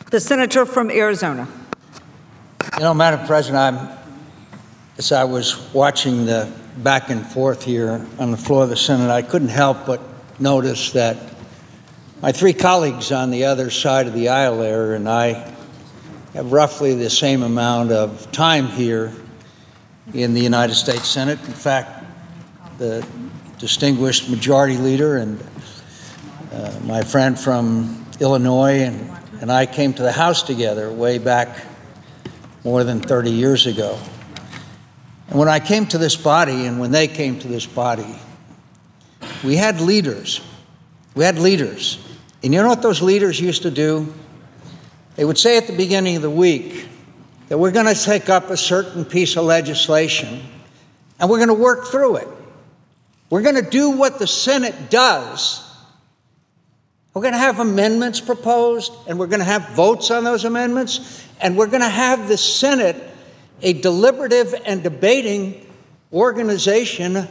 The senator from Arizona. You know, Madam President, as I was watching the back and forth here on the floor of the Senate, I couldn't help but notice that my three colleagues on the other side of the aisle there and I have roughly the same amount of time here in the United States Senate. In fact, the distinguished majority leader and my friend from Illinois and I came to the House together way back more than 30 years ago. And when I came to this body and when they came to this body, we had leaders. We had leaders. And you know what those leaders used to do? They would say at the beginning of the week that we're going to take up a certain piece of legislation and we're going to work through it. We're going to do what the Senate does. We're going to have amendments proposed, and we're going to have votes on those amendments, and we're going to have the Senate a deliberative and debating organization,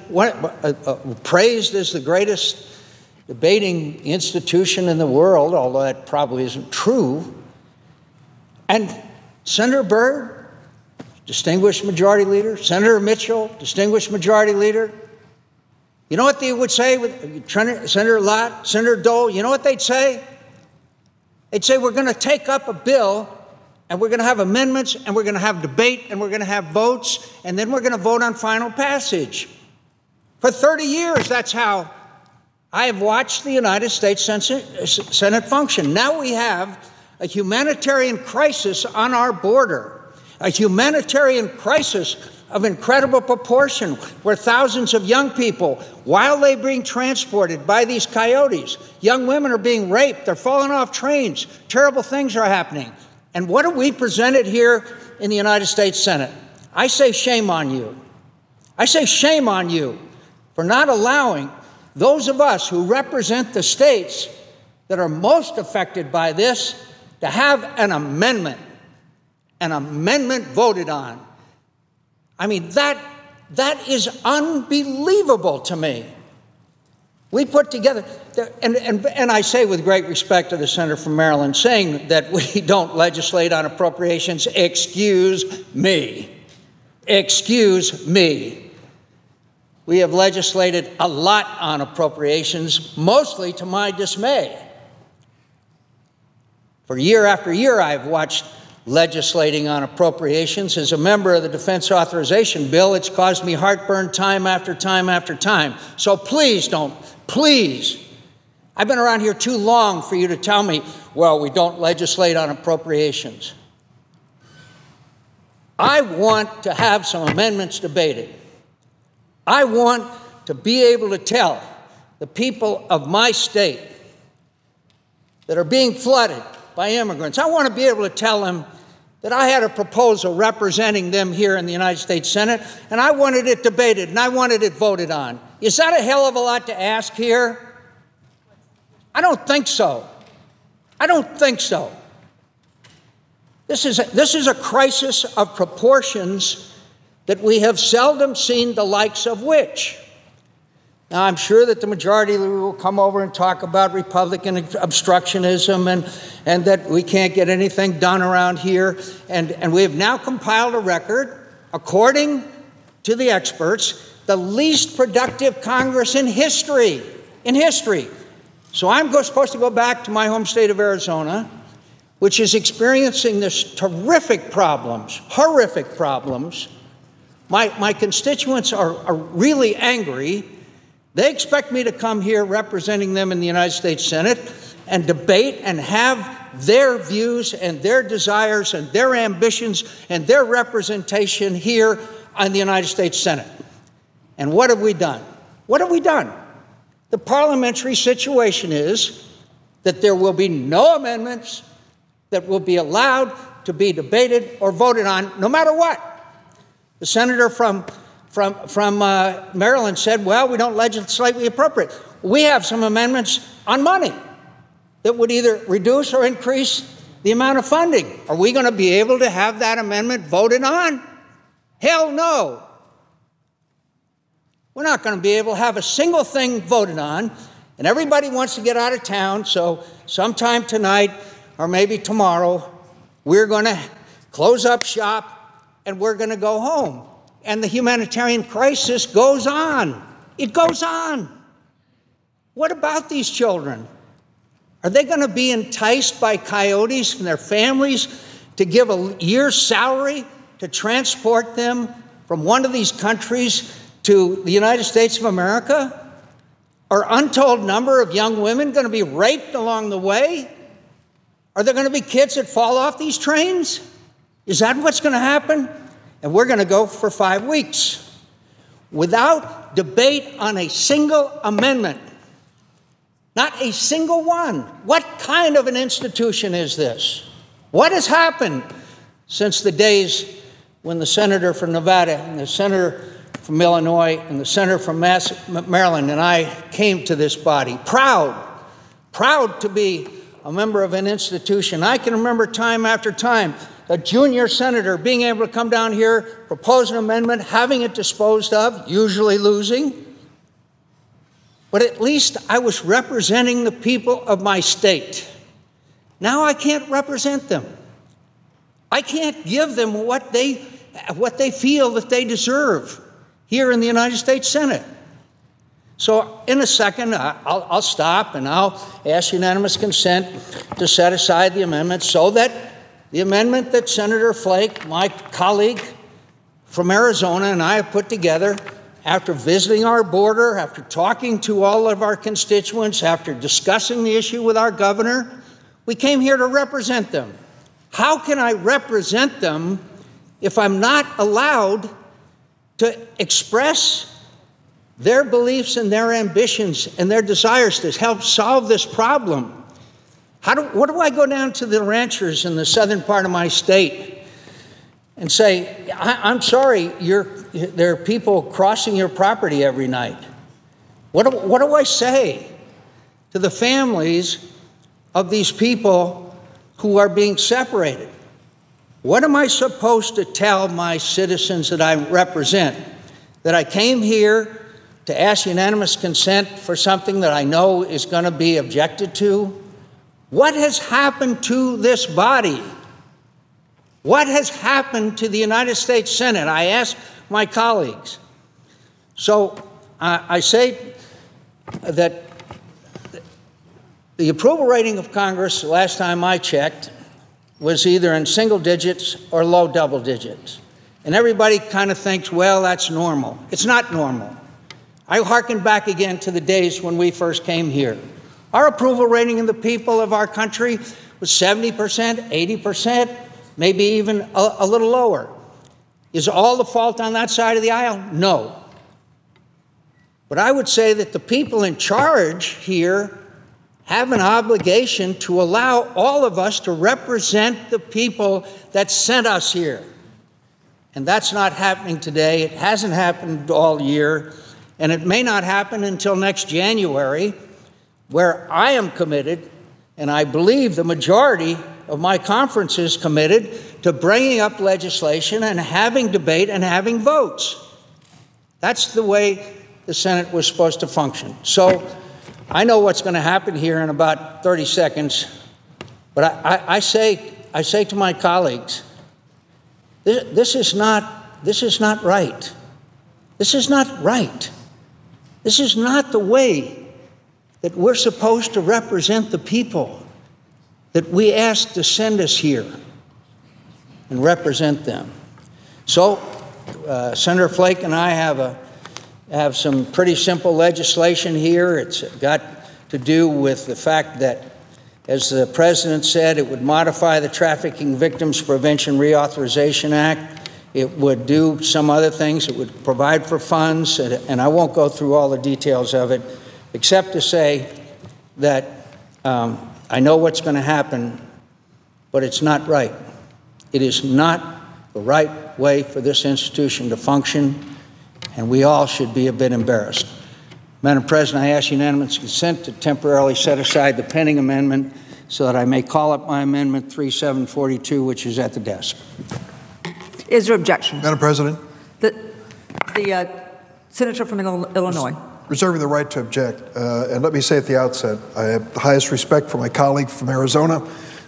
praised as the greatest debating institution in the world, although that probably isn't true. And Senator Byrd, distinguished majority leader, Senator Mitchell, distinguished majority leader, you know what they would say with Senator Lott, Senator Dole? You know what they'd say? They'd say, we're going to take up a bill and we're going to have amendments and we're going to have debate and we're going to have votes and then we're going to vote on final passage. For 30 years, that's how I have watched the United States Senate function. Now we have a humanitarian crisis on our border, a humanitarian crisis of incredible proportion, where thousands of young people, while they're being transported by these coyotes, young women are being raped, they're falling off trains, terrible things are happening. And what are we presented here in the United States Senate? I say shame on you. I say shame on you for not allowing those of us who represent the states that are most affected by this to have an amendment voted on. I mean, that is unbelievable to me. We put together, and I say with great respect to the senator from Maryland, saying that we don't legislate on appropriations, excuse me. Excuse me. We have legislated a lot on appropriations, mostly to my dismay. For year after year, I've watched legislating on appropriations. As a member of the Defense Authorization Bill, it's caused me heartburn time after time after time. So please don't, please. I've been around here too long for you to tell me, well, we don't legislate on appropriations. I want to have some amendments debated. I want to be able to tell the people of my state that are being flooded by immigrants, I want to be able to tell them that I had a proposal representing them here in the United States Senate, and I wanted it debated, and I wanted it voted on. Is that a hell of a lot to ask here? I don't think so. I don't think so. This is a crisis of proportions that we have seldom seen the likes of which. Now, I'm sure that the majority will come over and talk about Republican obstructionism and that we can't get anything done around here. And we have now compiled a record, according to the experts, the least productive Congress in history. So I'm supposed to go back to my home state of Arizona, which is experiencing this horrific problems. My constituents are really angry. They expect me to come here representing them in the United States Senate and debate and have their views and their desires and their ambitions and their representation here in the United States Senate. And what have we done? What have we done? The parliamentary situation is that there will be no amendments that will be allowed to be debated or voted on, no matter what. The senator from Maryland said, well, we don't legislate, we appropriate. We have some amendments on money that would either reduce or increase the amount of funding. Are we going to be able to have that amendment voted on? Hell no. We're not going to be able to have a single thing voted on, and everybody wants to get out of town, so sometime tonight or maybe tomorrow, we're going to close up shop and we're going to go home. And the humanitarian crisis goes on. It goes on. What about these children? Are they going to be enticed by coyotes from their families to give a year's salary to transport them from one of these countries to the United States of America? Are untold number of young women going to be raped along the way? Are there going to be kids that fall off these trains? Is that what's going to happen? And we're going to go for 5 weeks without debate on a single amendment. Not a single one. What kind of an institution is this? What has happened since the days when the senator from Nevada and the senator from Illinois and the senator from Maryland and I came to this body, proud to be a member of an institution? I can remember time after time a junior senator being able to come down here, propose an amendment, having it disposed of, usually losing. But at least I was representing the people of my state. Now I can't represent them. I can't give them what they feel that they deserve here in the United States Senate. So in a second, I'll stop and I'll ask unanimous consent to set aside the amendment so that the amendment that Senator Flake, my colleague from Arizona, and I have put together after visiting our border, after talking to all of our constituents, after discussing the issue with our governor, we came here to represent them. How can I represent them if I'm not allowed to express their beliefs and their ambitions and their desires to help solve this problem? What do I go down to the ranchers in the southern part of my state and say, I'm sorry, there are people crossing your property every night? What do I say to the families of these people who are being separated? What am I supposed to tell my citizens that I represent? That I came here to ask unanimous consent for something that I know is going to be objected to? What has happened to this body? What has happened to the United States Senate? I ask my colleagues. So I say that the approval rating of Congress, the last time I checked, was either in single digits or low double digits. And everybody kind of thinks, well, that's normal. It's not normal. I hearken back again to the days when we first came here. Our approval rating of the people of our country was 70%, 80%, maybe even a little lower. Is all the fault on that side of the aisle? No. But I would say that the people in charge here have an obligation to allow all of us to represent the people that sent us here. And that's not happening today. It hasn't happened all year. And it may not happen until next January, where I am committed, and I believe the majority of my conference is committed to bringing up legislation and having debate and having votes. That's the way the Senate was supposed to function. So I know what's going to happen here in about 30 seconds, but I say to my colleagues, this is not right. This is not right. This is not the way that we're supposed to represent the people that we asked to send us here and represent them. So Senator Flake and I have some pretty simple legislation here. It's got to do with the fact that, as the President said, it would modify the Trafficking Victims Prevention Reauthorization Act. It would do some other things. It would provide for funds, and I won't go through all the details of it, except to say that I know what's going to happen, but it's not right. It is not the right way for this institution to function, and we all should be a bit embarrassed. Madam President, I ask unanimous consent to temporarily set aside the pending amendment so that I may call up my amendment 3742, which is at the desk. Is there objection? Madam President. The senator from Illinois. Reserving the right to object. And let me say at the outset, I have the highest respect for my colleague from Arizona,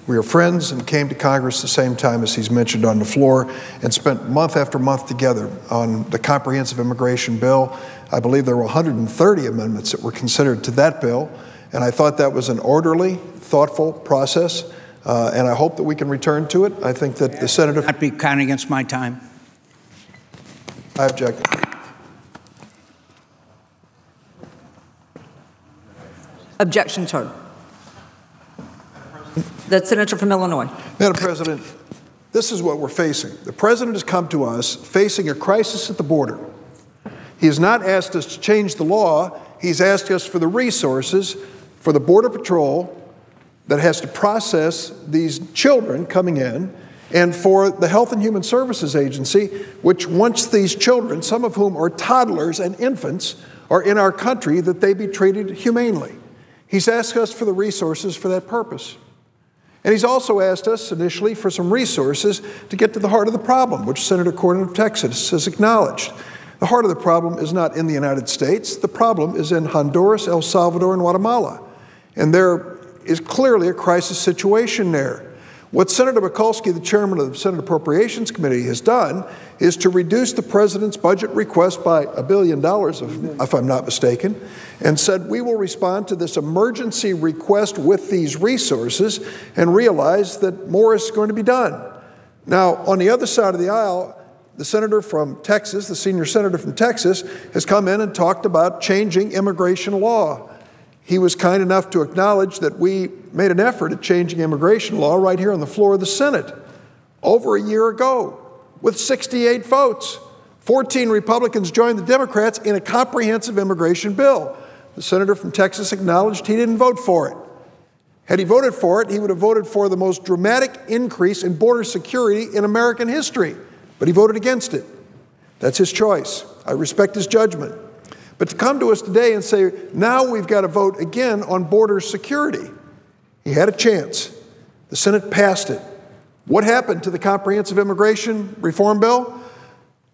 We are friends and came to Congress the same time as he's mentioned on the floor and spent month after month together on the comprehensive immigration bill. I believe there were 130 amendments that were considered to that bill, and I thought that was an orderly, thoughtful process, and I hope that we can return to it. I think that the senator... Not be counting against my time. I object. Objections heard. The senator from Illinois. Madam President, this is what we're facing. The president has come to us facing a crisis at the border. He has not asked us to change the law. He's asked us for the resources for the Border Patrol that has to process these children coming in, and for the Health and Human Services Agency, which wants these children, some of whom are toddlers and infants, are in our country, that they be treated humanely. He's asked us for the resources for that purpose. And he's also asked us initially for some resources to get to the heart of the problem, which Senator Cornyn of Texas has acknowledged. The heart of the problem is not in the United States. The problem is in Honduras, El Salvador, and Guatemala. And there is clearly a crisis situation there. What Senator Mikulski, the chairman of the Senate Appropriations Committee, has done is to reduce the president's budget request by $1 billion, if I'm not mistaken, and said we will respond to this emergency request with these resources and realize that more is going to be done. Now, on the other side of the aisle, the senator from Texas, the senior senator from Texas, has come in and talked about changing immigration law. He was kind enough to acknowledge that we made an effort at changing immigration law right here on the floor of the Senate over a year ago with 68 votes. 14 Republicans joined the Democrats in a comprehensive immigration bill. The senator from Texas acknowledged he didn't vote for it. Had he voted for it, he would have voted for the most dramatic increase in border security in American history, but he voted against it. That's his choice. I respect his judgment. But to come to us today and say, now we've got to vote again on border security. He had a chance. The Senate passed it. What happened to the comprehensive immigration reform bill?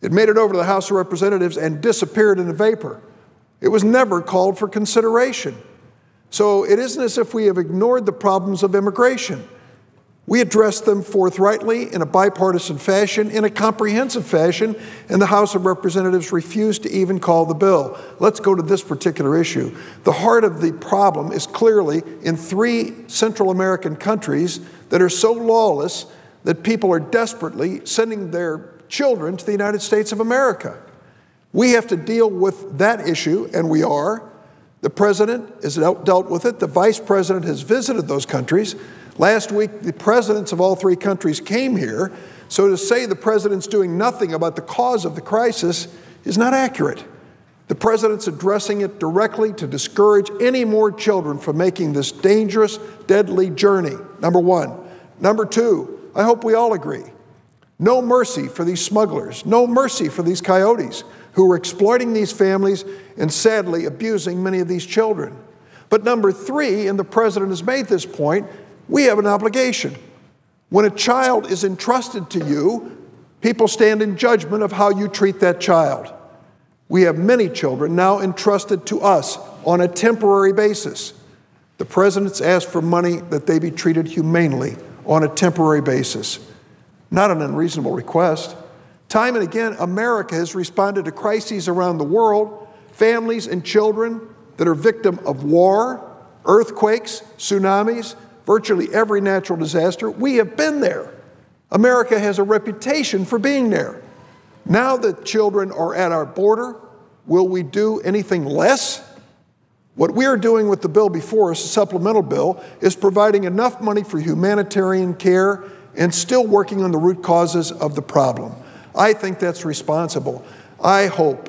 It made it over to the House of Representatives and disappeared in a vapor. It was never called for consideration. So it isn't as if we have ignored the problems of immigration. We addressed them forthrightly in a bipartisan fashion, in a comprehensive fashion, and the House of Representatives refused to even call the bill. Let's go to this particular issue. The heart of the problem is clearly in 3 Central American countries that are so lawless that people are desperately sending their children to the United States of America. We have to deal with that issue, and we are. The president has dealt with it. The vice president has visited those countries. Last week, the presidents of all 3 countries came here, so to say the president's doing nothing about the cause of the crisis is not accurate. The president's addressing it directly to discourage any more children from making this dangerous, deadly journey, number 1. Number 2, I hope we all agree. No mercy for these smugglers, no mercy for these coyotes who are exploiting these families and sadly abusing many of these children. But number 3, and the president has made this point, we have an obligation. When a child is entrusted to you, people stand in judgment of how you treat that child. We have many children now entrusted to us on a temporary basis. The president's asked for money that they be treated humanely on a temporary basis. Not an unreasonable request. Time and again, America has responded to crises around the world, families and children that are victim of war, earthquakes, tsunamis, virtually every natural disaster. We have been there. America has a reputation for being there. Now that children are at our border, will we do anything less? What we are doing with the bill before us, a supplemental bill, is providing enough money for humanitarian care and still working on the root causes of the problem. I think that's responsible. I hope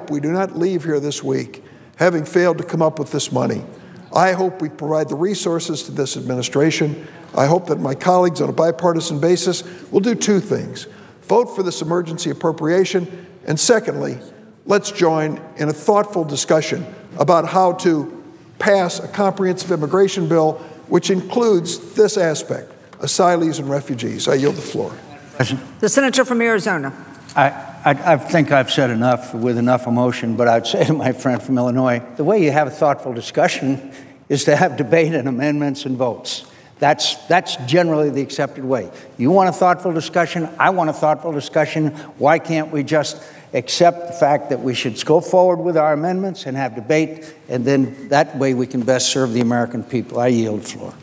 we do not leave here this week having failed to come up with this money. I hope we provide the resources to this administration. I hope that my colleagues on a bipartisan basis will do 2 things. Vote for this emergency appropriation, and secondly, let's join in a thoughtful discussion about how to pass a comprehensive immigration bill which includes this aspect, asylees and refugees. I yield the floor. The senator from Arizona. I think I've said enough with enough emotion, but I'd say to my friend from Illinois, the way you have a thoughtful discussion is to have debate and amendments and votes. That's generally the accepted way. You want a thoughtful discussion. I want a thoughtful discussion. Why can't we just accept the fact that we should go forward with our amendments and have debate, and then that way we can best serve the American people? I yield the floor.